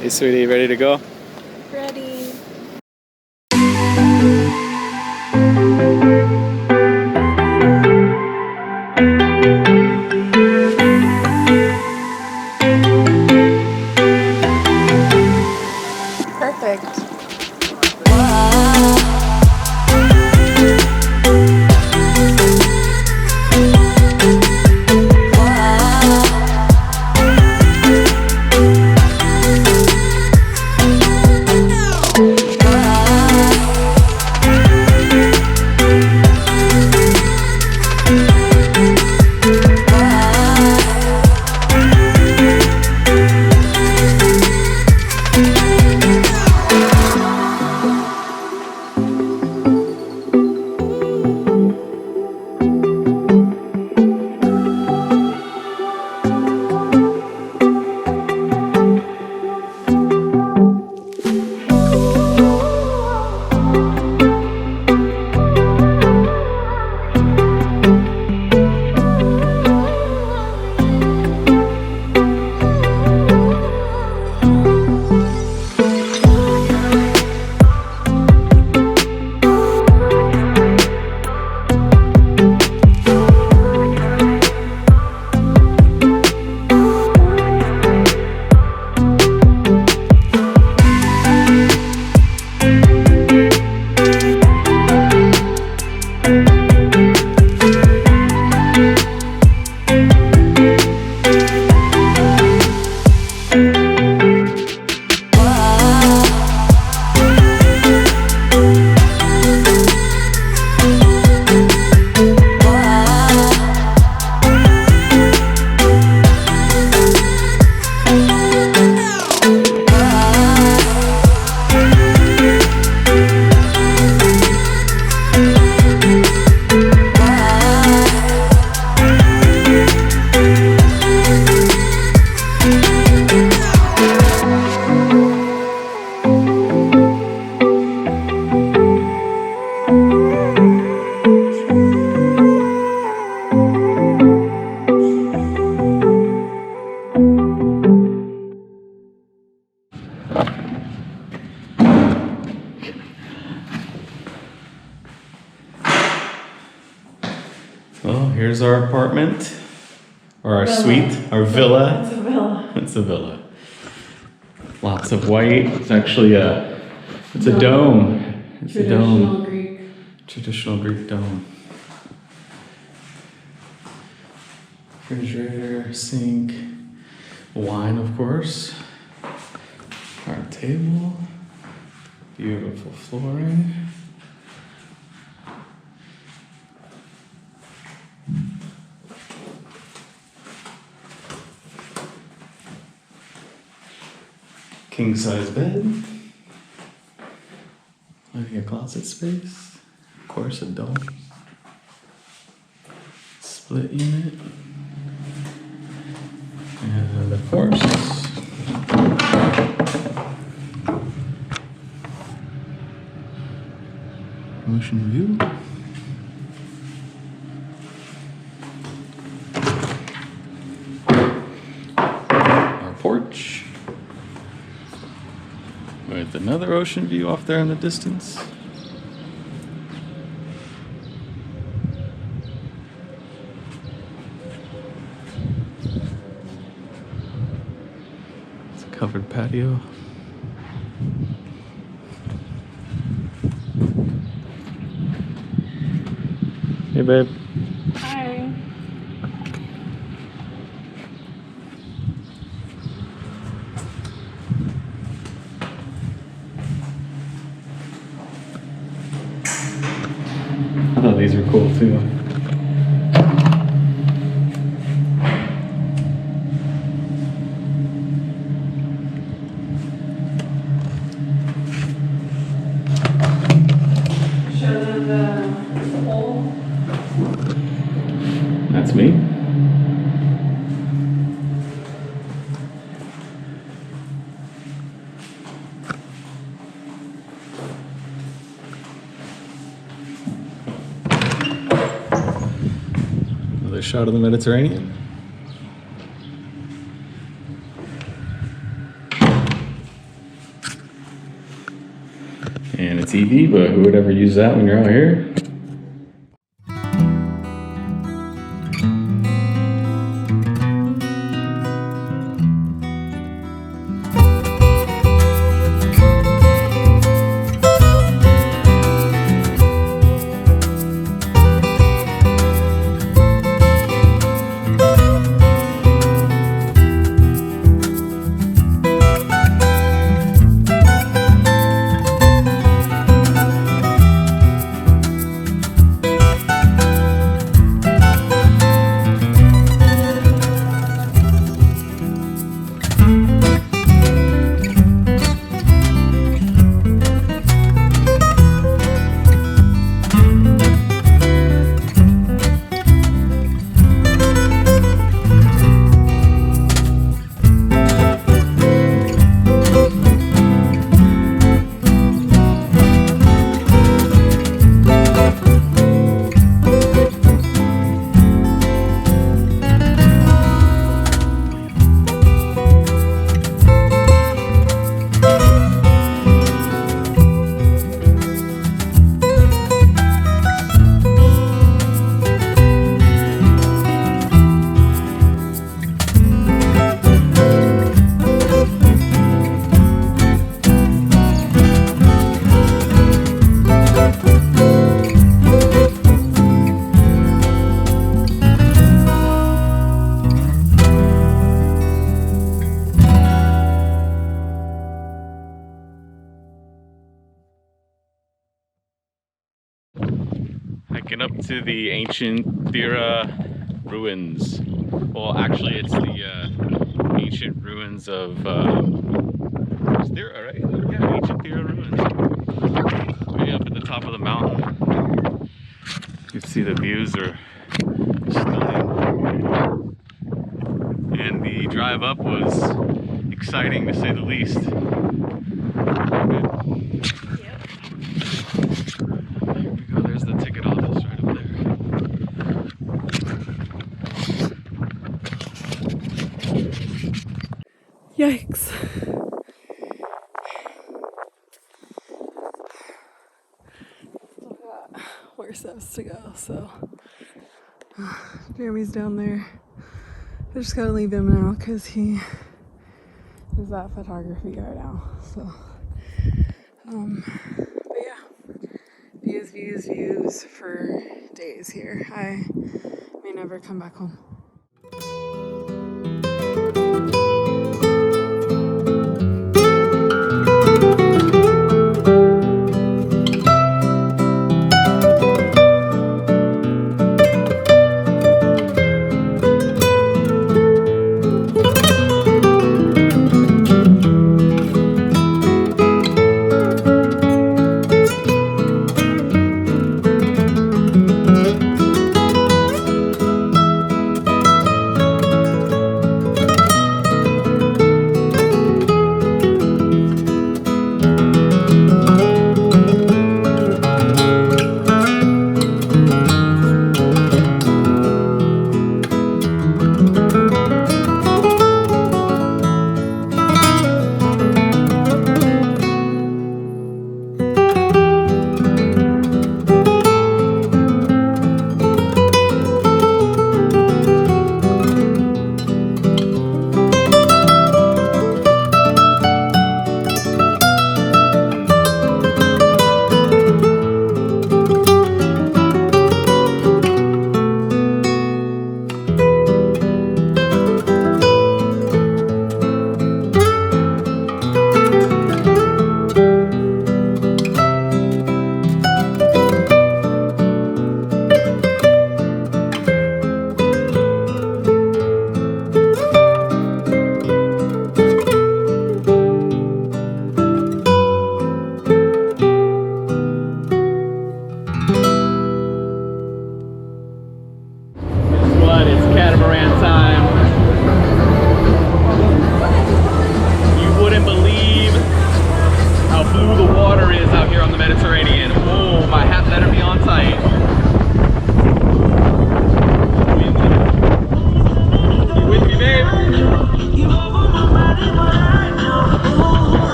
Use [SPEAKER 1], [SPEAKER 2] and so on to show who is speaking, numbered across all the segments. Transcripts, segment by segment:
[SPEAKER 1] Hey, sweetie, ready to go?
[SPEAKER 2] Ready. Perfect.
[SPEAKER 1] Well, here's our apartment, or our
[SPEAKER 2] Villa.
[SPEAKER 1] suite, our villa.
[SPEAKER 2] It's a villa.
[SPEAKER 1] It's a villa. Lots of white. It's actually it's a dome. It's a dome.
[SPEAKER 2] Greek.
[SPEAKER 1] Traditional Greek dome. Refrigerator, sink, wine, of course. Our table. Beautiful flooring. King size bed. Living a closet space. Of course, a dome. Split unit. And of course, ocean view. Our porch. With another ocean view off there in the distance. It's a covered patio. Hey, babe.
[SPEAKER 2] Hi.
[SPEAKER 1] I thought these were cool too.
[SPEAKER 2] Show them the hole.
[SPEAKER 1] That's me. Another shot of the Mediterranean. TV, but who would ever use that when you're out here? Hiking up to the ancient Thera ruins. Well, actually, it's the ancient ruins of it's Thera, right? Yeah, ancient Thera ruins. Way up at the top of the mountain. You can see the views are stunning. And the drive up was exciting, to say the least. There's the ticket office right up there.
[SPEAKER 2] Yikes. Still got more steps to go, so Jeremy's down there. I just gotta leave him now because he is at photography right now. So but yeah, views for days here. I may never come back home.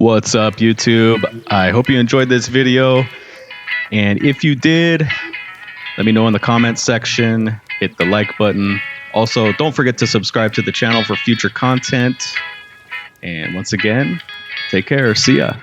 [SPEAKER 1] What's up, YouTube? I hope you enjoyed this video. And if you did, let me know in the comments section. Hit the like button. Also, don't forget to subscribe to the channel for future content. And once again, take care. See ya.